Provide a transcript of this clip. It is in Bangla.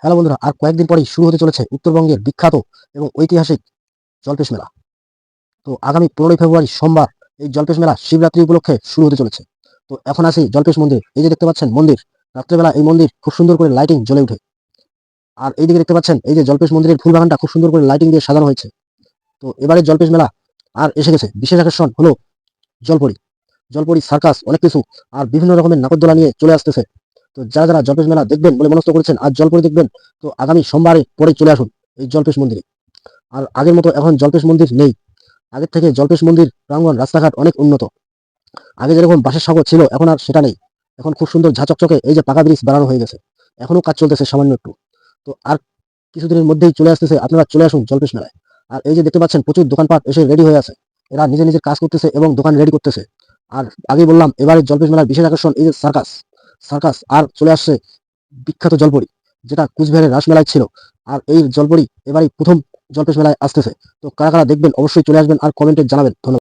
হ্যালো বন্ধুরা, আর কয়েকদিন পরেই শুরু হতে চলেছে উত্তরবঙ্গের বিখ্যাত এবং ঐতিহাসিক জল্পেশ মেলা। তো আগামী 15ই ফেব্রুয়ারি সোমবার এই জল্পেশ মেলা শিবরাত্রি উপলক্ষে শুরু হতে চলেছে। তো এখন আসি জল্পেশ মন্দির। এই যে দেখতে পাচ্ছেন মন্দির, রাত্রেবেলা এই মন্দির খুব সুন্দর করে লাইটিং জ্বলে ওঠে। আর এইদিকে দেখতে পাচ্ছেন এই যে জল্পেশ মন্দিরের ফুল বাগানটা খুব সুন্দর করে লাইটিং দিয়ে সাজানো হয়েছে। তো এবারে জল্পেশ মেলা আর এসে গেছে। বিশেষ আকর্ষণ হলো জলপরি, জলপরি সার্কাস অনেক কিছু আর বিভিন্ন রকমের নাগরদোলা নিয়ে চলে আসতেছে। তো যারা যারা জল্পেশ মেলা দেখবেন বলে মনস্থ করেছেন আর জলপরি দেখবেন, তো আগামী সোমবারে পরে চলে আসুন এই জল্পেশ মন্দিরে। আর আগের মতো এখন জল্পেশ মন্দির নেই। আগের থেকে জল্পেশ মন্দির প্রাঙ্গণ রাস্তাঘাট অনেক উন্নত। আগে যেরকম বাঁশের সাঁকো ছিল এখন আর সেটা নেই। এখন খুব সুন্দর ঝাঁচকচকে এই যে পাকা ব্রিজ বানানো হয়ে গেছে। এখনো কাজ চলতেছে সামান্য একটু। তো আর কিছুদিনের মধ্যেই চলে আসতেছে, আপনারা চলে আসুন জল্পেশ মেলায়। আর এই যে দেখতে পাচ্ছেন প্রচুর দোকানপাট এসে রেডি হয়ে আছে। এরা নিজের নিজের কাজ করতেছে এবং দোকান রেডি করতেছে। আর আগেই বললাম এবারে জল্পেশ মেলার বিশেষ আকর্ষণ এই যে সার্কাস। সার্কাস আর চলে আসছে বিখ্যাত জলপরি, যেটা কুচবিহারের রাসমেলায় ছিল। আর এই জলপরি এবারই প্রথম জল্পেশ মেলায় আসতেছে। তো কারা কারা দেখবেন অবশ্যই চলে আসবেন আর কমেন্টে জানাবেন। ধন্যবাদ।